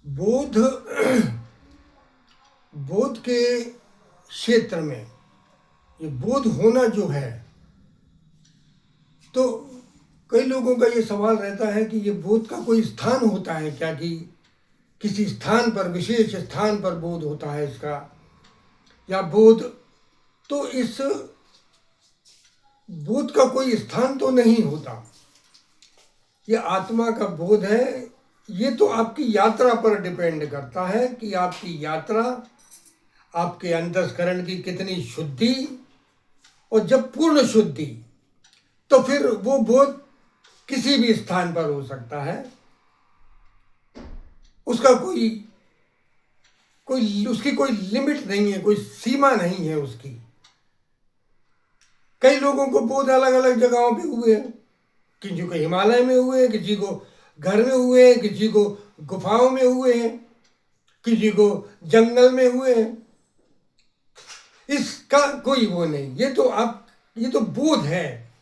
बोध बोध के क्षेत्र में ये बोध होना जो है, तो कई लोगों का ये सवाल रहता है कि ये बोध का कोई स्थान होता है क्या, कि किसी स्थान पर, विशेष स्थान पर बोध होता है इसका, या बोध, तो इस बोध का कोई स्थान तो नहीं होता। ये आत्मा का बोध है। ये तो आपकी यात्रा पर डिपेंड करता है कि आपकी यात्रा, आपके अंतस्करण की कितनी शुद्धि, और जब पूर्ण शुद्धि, तो फिर वो बोध किसी भी स्थान पर हो सकता है। उसका कोई कोई उसकी कोई लिमिट नहीं है, कोई सीमा नहीं है उसकी। कई लोगों को बोध अलग अलग जगहों पे हुए हैं। किसी को हिमालय में हुए, किसी को घर में हुए, किसी को गुफाओं में हुए हैं, किसी को जंगल में हुए हैं। इसका कोई वो नहीं। ये तो बोध है।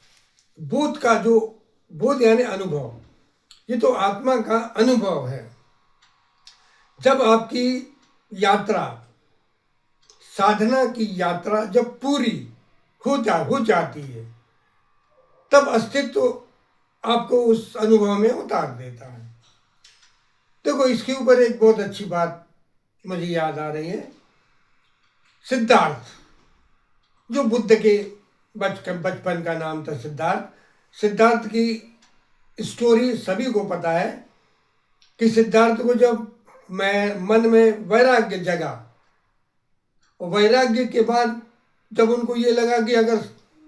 बोध का जो बोध यानी अनुभव, ये तो आत्मा का अनुभव है। जब आपकी यात्रा, साधना की यात्रा जब पूरी हो जाती है, तब अस्तित्व आपको उस अनुभव में उतार देता है। देखो, इसके ऊपर एक बहुत अच्छी बात मुझे याद आ रही है। सिद्धार्थ, जो बुद्ध के बचपन का नाम था सिद्धार्थ। सिद्धार्थ की स्टोरी सभी को पता है कि सिद्धार्थ को जब मन में वैराग्य जगा, और वैराग्य के बाद जब उनको ये लगा कि अगर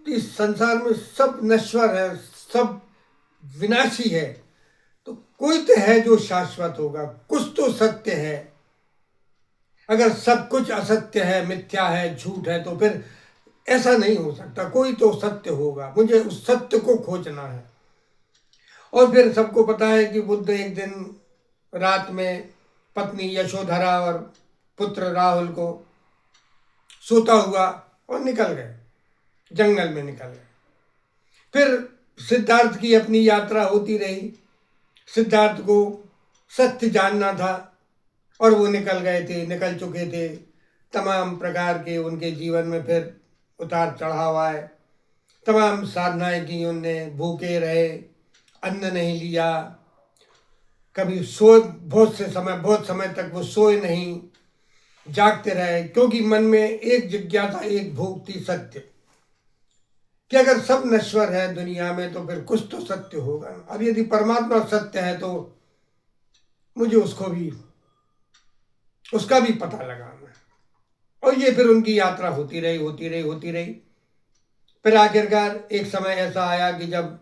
इस संसार में सब नश्वर है, सब विनाशी है, तो कोई तो है जो शाश्वत होगा, कुछ तो सत्य है। अगर सब कुछ असत्य है, मिथ्या है, झूठ है, तो फिर ऐसा नहीं हो सकता। कोई तो सत्य होगा, मुझे उस सत्य को खोजना है। और फिर सबको पता है कि बुद्ध एक दिन रात में पत्नी यशोधरा और पुत्र राहुल को सोता हुआ और निकल गए, जंगल में निकल गए। फिर सिद्धार्थ की अपनी यात्रा होती रही। सिद्धार्थ को सत्य जानना था, और वो निकल चुके थे। तमाम प्रकार के उनके जीवन में फिर उतार चढ़ाव आए, तमाम साधनाएं की उनने, भूखे रहे, अन्न नहीं लिया, कभी सोए, बहुत समय तक वो सोए नहीं, जागते रहे, क्योंकि मन में एक जिज्ञासा, एक भूख थी, सत्य, कि अगर सब नश्वर है दुनिया में तो फिर कुछ तो सत्य होगा। अब यदि परमात्मा सत्य है तो मुझे उसका भी पता लगाना है। और ये फिर उनकी यात्रा होती रही। फिर आखिरकार एक समय ऐसा आया कि जब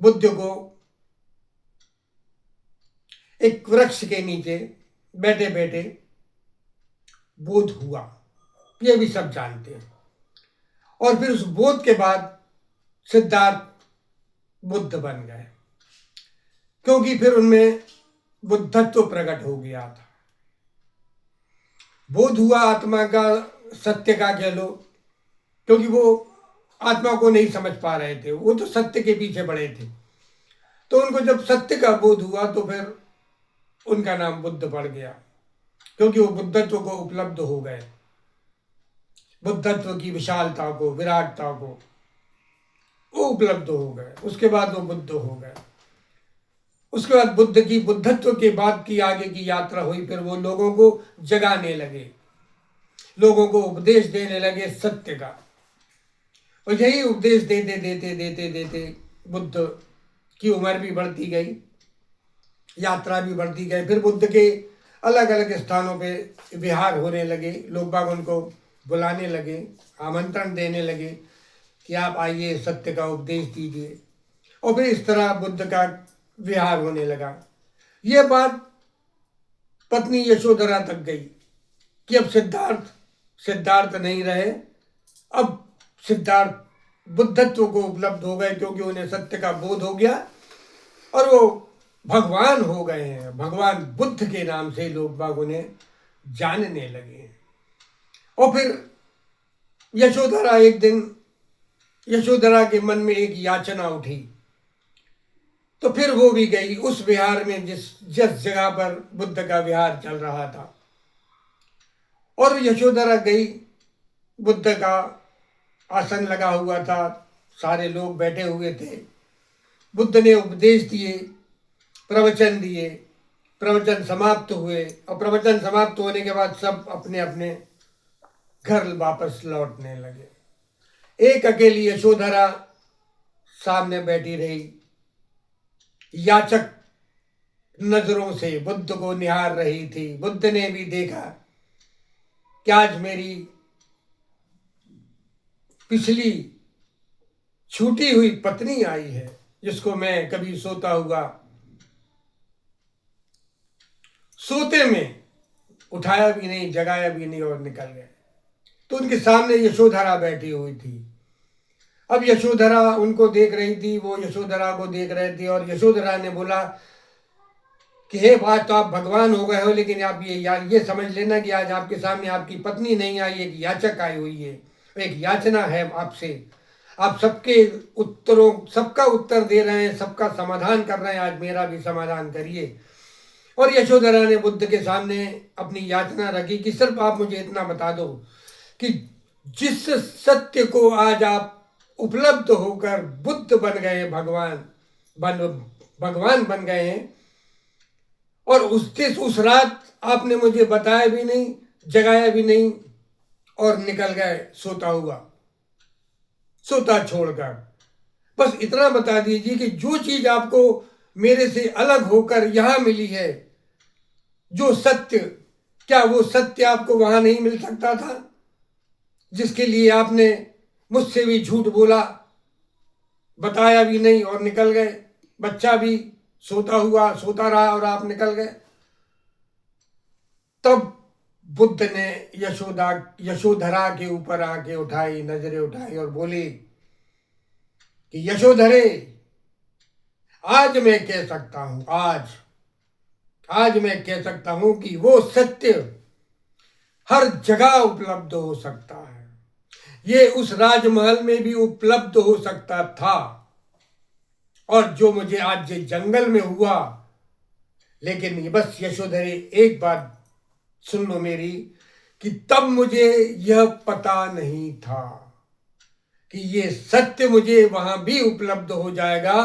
बुद्ध को एक वृक्ष के नीचे बैठे बैठे बोध हुआ। ये भी सब जानते हैं। और फिर उस बोध के बाद सिद्धार्थ बुद्ध बन गए, क्योंकि फिर उनमें बुद्धत्व प्रकट हो गया था। बोध हुआ आत्मा का, सत्य का कह लो, क्योंकि वो आत्मा को नहीं समझ पा रहे थे, वो तो सत्य के पीछे पड़े थे। तो उनको जब सत्य का बोध हुआ तो फिर उनका नाम बुद्ध पड़ गया, क्योंकि वो बुद्धत्व को उपलब्ध हो गए। बुद्धत्व की विशालता को, विराटता को वो उपलब्ध हो गए। उसके बाद वो बुद्ध हो गए। उसके बाद बुद्ध की, बुद्धत्व के बाद की आगे की यात्रा हुई। फिर वो लोगों को जगाने लगे, लोगों को उपदेश देने लगे सत्य का। और यही उपदेश देते देते देते देते बुद्ध की उम्र भी बढ़ती गई, यात्रा भी बढ़ती गई। फिर बुद्ध के अलग अलग स्थानों पे विहार होने लगे। लोग बाग उनको बुलाने लगे, आमंत्रण देने लगे कि आप आइए, सत्य का उपदेश दीजिए। और फिर इस तरह बुद्ध का विहार होने लगा। यह बात पत्नी यशोधरा तक गई कि अब सिद्धार्थ नहीं रहे। अब सिद्धार्थ बुद्धत्व को उपलब्ध हो गए, क्योंकि उन्हें सत्य का बोध हो गया, और वो भगवान हो गए हैं। भगवान बुद्ध के नाम से लोग बाग उन्हें जानने लगे हैं। और फिर यशोधरा के मन में एक याचना उठी तो फिर वो भी गई उस विहार में जिस जिस जगह पर बुद्ध का विहार चल रहा था। और यशोधरा गई, बुद्ध का आसन लगा हुआ था, सारे लोग बैठे हुए थे। बुद्ध ने उपदेश दिए, प्रवचन दिए, प्रवचन समाप्त हुए और प्रवचन समाप्त होने के बाद सब अपने अपने घर वापस लौटने लगे। एक अकेली यशोधरा सामने बैठी रही, याचक नजरों से बुद्ध को निहार रही थी। बुद्ध ने भी देखा कि आज मेरी पिछली छूटी हुई पत्नी आई है, जिसको मैं कभी सोता हुआ सोते में उठाया भी नहीं, जगाया भी नहीं और निकल गए। तो उनके सामने यशोधरा बैठी हुई थी। अब यशोधरा उनको देख रही थी, वो यशोधरा को देख रहे थे। और यशोधरा ने बोला कि हे बात, तो आप भगवान हो गए हो, लेकिन आप ये समझ लेना कि आज आपके सामने आपकी पत्नी नहीं आई, एक याचक आई हुई है, एक याचना है आपसे। आप सबके उत्तरों सबका उत्तर दे रहे हैं, सबका समाधान कर रहे हैं, आज मेरा भी समाधान करिए। और यशोधरा ने बुद्ध के सामने अपनी याचना रखी कि सिर्फ आप मुझे इतना बता दो कि जिस सत्य को आज आप उपलब्ध होकर बुद्ध बन गए, भगवान बन गए हैं, और उस रात आपने मुझे बताया भी नहीं, जगाया भी नहीं और निकल गए सोता छोड़कर। बस इतना बता दीजिए कि जो चीज आपको मेरे से अलग होकर यहां मिली है, जो सत्य, क्या वो सत्य आपको वहां नहीं मिल सकता था, जिसके लिए आपने मुझसे भी झूठ बोला, बताया भी नहीं और निकल गए। बच्चा भी सोता रहा और आप निकल गए। तब बुद्ध ने यशोधरा के ऊपर आके नजरें उठाई और बोली कि यशोधरे, आज मैं कह सकता हूं, आज मैं कह सकता हूं कि वो सत्य हर जगह उपलब्ध हो सकता है। ये उस राजमहल में भी उपलब्ध हो सकता था, और जो मुझे आज ये जंगल में हुआ, लेकिन ये बस यशोधरे एक बात सुन लो मेरी, कि तब मुझे यह पता नहीं था कि ये सत्य मुझे वहां भी उपलब्ध हो जाएगा।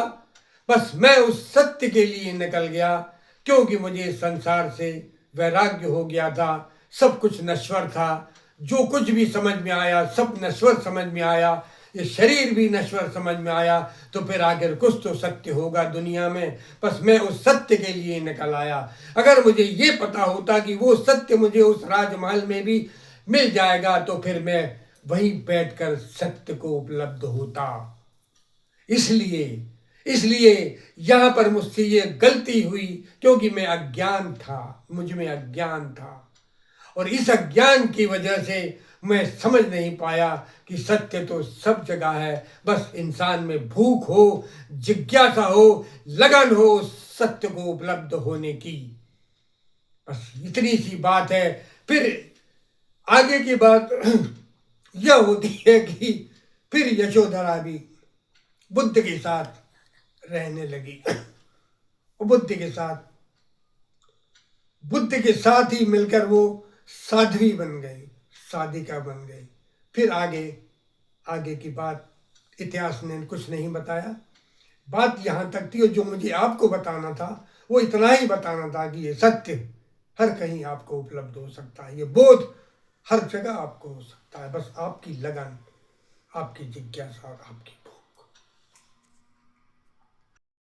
बस मैं उस सत्य के लिए निकल गया, क्योंकि मुझे संसार से वैराग्य हो गया था। सब कुछ नश्वर था, जो कुछ भी समझ में आया सब नश्वर समझ में आया, ये शरीर भी नश्वर समझ में आया। तो फिर आखिर कुछ तो सत्य होगा दुनिया में, बस मैं उस सत्य के लिए निकल आया। अगर मुझे ये पता होता कि वो सत्य मुझे उस राजमहल में भी मिल जाएगा, तो फिर मैं वहीं बैठकर सत्य को उपलब्ध होता। इसलिए यहां पर मुझसे ये गलती हुई, क्योंकि मैं अज्ञान था, मुझ में अज्ञान था, और इस अज्ञान की वजह से मैं समझ नहीं पाया कि सत्य तो सब जगह है। बस इंसान में भूख हो, जिज्ञासा हो, लगन हो सत्य को उपलब्ध होने की, बस इतनी सी बात है। फिर आगे की बात यह होती है कि फिर यशोधरा भी बुद्ध के साथ रहने लगी, बुद्ध के साथ ही मिलकर वो साध्वी बन गई, साधिका बन गई। फिर आगे की बात इतिहास ने कुछ नहीं बताया। बात यहाँ तक थी, और जो मुझे आपको बताना था वो इतना ही बताना था कि ये सत्य हर कहीं आपको उपलब्ध हो सकता है, ये बोध हर जगह आपको हो सकता है। बस आपकी लगन, आपकी जिज्ञासा और आपकी